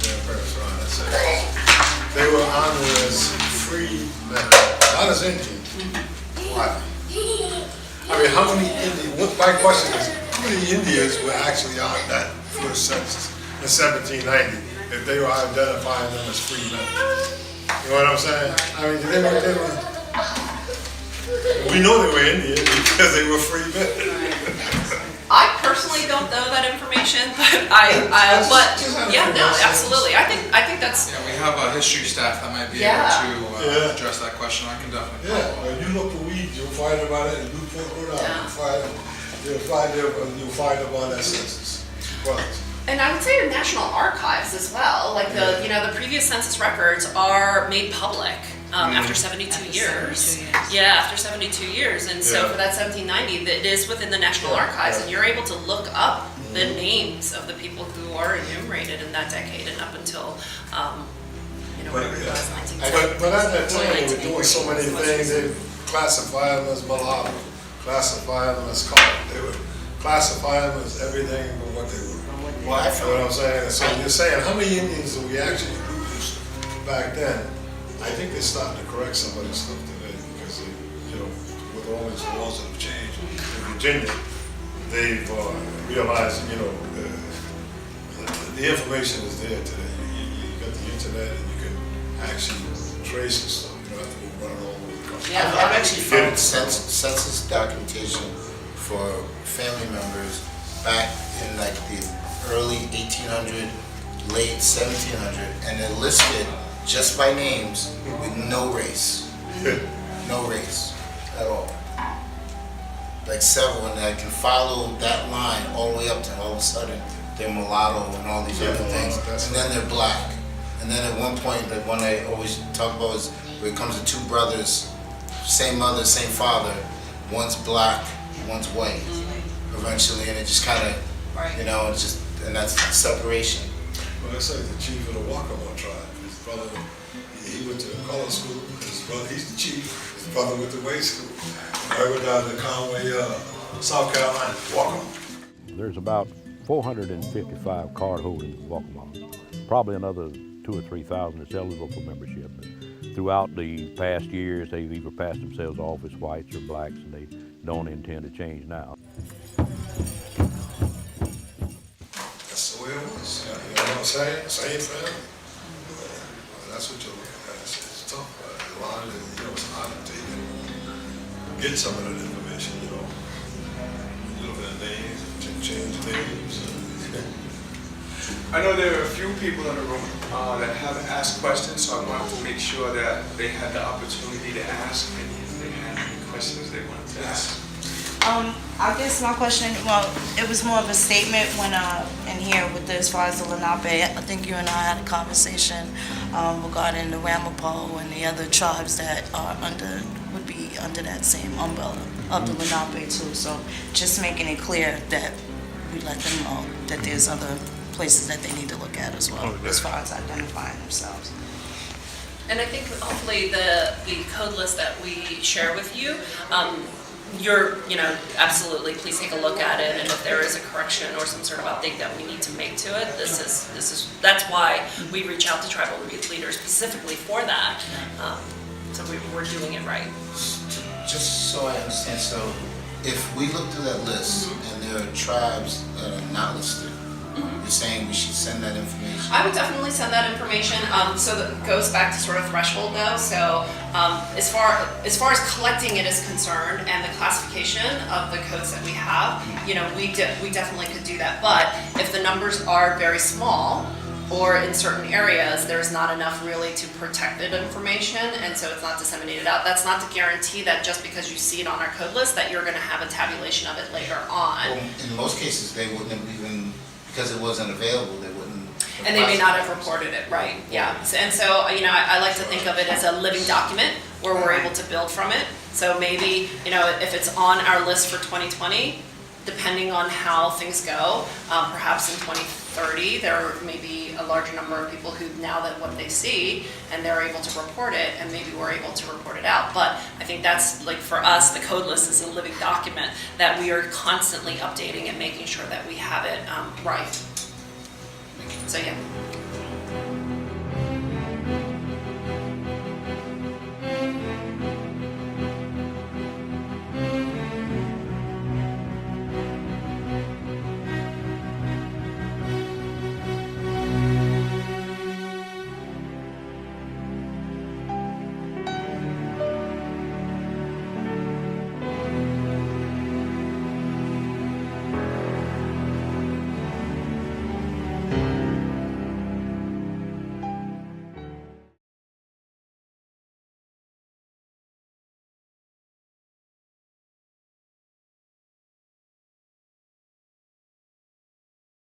grandparents were on that census. They were honored as free men, not as Indians. Why? I mean, how many Indians, my question is, how many Indians were actually on that first census in 1790 if they were identifying them as free men? You know what I'm saying? I mean, we know they were Indians because they were free men. I personally don't know that information, but yeah, no, absolutely. I think that's. Yeah, we have a history staff that might be able to address that question. I can definitely. Yeah, when you look for weeds, you'll find about it in Newport, Rhode Island. You'll find about that census. And I would say the National Archives as well. Like the previous census records are made public after 72 years. Yeah, after 72 years. And so for that 1790, it is within the National Archives, and you're able to look up the names of the people who are enumerated in that decade and up until whatever it was, 1970. But at that time, they were doing so many things. They classify them as mulatto, classify them as colored. They would classify them as everything but what they were. Well, I feel what I'm saying. So you're saying, how many Indians do we actually lose back then? I think they started to correct some of this stuff today because, with all these laws that have changed in Virginia, they've realized, the information is there today. You got the internet and you can actually trace and stuff. You don't have to go running all over the country. Yeah, I've actually found census documentation for family members back in like the early 1800, late 1700, and they're listed just by names with no race. No race at all. Like several, and I can follow that line all the way up to all of a sudden they're mulatto and all these other things, and then they're black. And then at one point, the one I always talk about is where it comes to two brothers, same mother, same father, one's black, one's white, eventually, and it just kind of, it's just, and that's separation. Well, that's like the chief of the Waccamaw tribe. His brother, he went to the color school. His brother, he's the chief. His brother went to white school. I went down to Conway, South Carolina, Waccamaw. There's about 455 card holders in Waccamaw. Probably another 2,000 or 3,000 that's eligible for membership. And throughout the past years, they've either passed themselves off as whites or blacks, and they don't intend to change now. That's the way it was. You know what I'm saying? Same family. That's what you're looking at. It's tough. A lot of it, it's hard to get some of that information, You look at names, change names. I know there are a few people in the room that haven't asked questions, so I wanted to make sure that they had the opportunity to ask, and if they had any questions they wanted to ask. I guess my question, it was more of a statement when in here with as far as the Lenape. I think you and I had a conversation regarding the Ramapo and the other tribes that are would be under that same umbrella of the Lenape too. So just making it clear that we let them know that there's other places that they need to look at as well, as far as identifying themselves. And I think hopefully the code list that we share with you, you're, absolutely, please take a look at it, and if there is a correction or some sort of update that we need to make to it, that's why we reach out to tribal youth leaders specifically for that. So we're doing it right. Just so I understand, so if we look through that list and there are tribes that are not listed, you're saying we should send that information? I would definitely send that information. So that goes back to sort of threshold though. So as far as collecting it is concerned and the classification of the codes that we have, we definitely could do that. But if the numbers are very small, or in certain areas there's not enough really to protected information, and so it's not disseminated out, that's not to guarantee that just because you see it on our code list that you're going to have a tabulation of it later on. Well, in most cases they wouldn't have even, because it wasn't available, they wouldn't. And they may not have reported it, right? Yeah. And so, I like to think of it as a living document where we're able to build from it. So maybe, if it's on our list for 2020, depending on how things go, perhaps in 2030 there may be a larger number of people who now that what they see and they're able to report it, and maybe we're able to report it out. But I think that's, like, for us, the code list is a living document that we are constantly updating and making sure that we have it right. So yeah.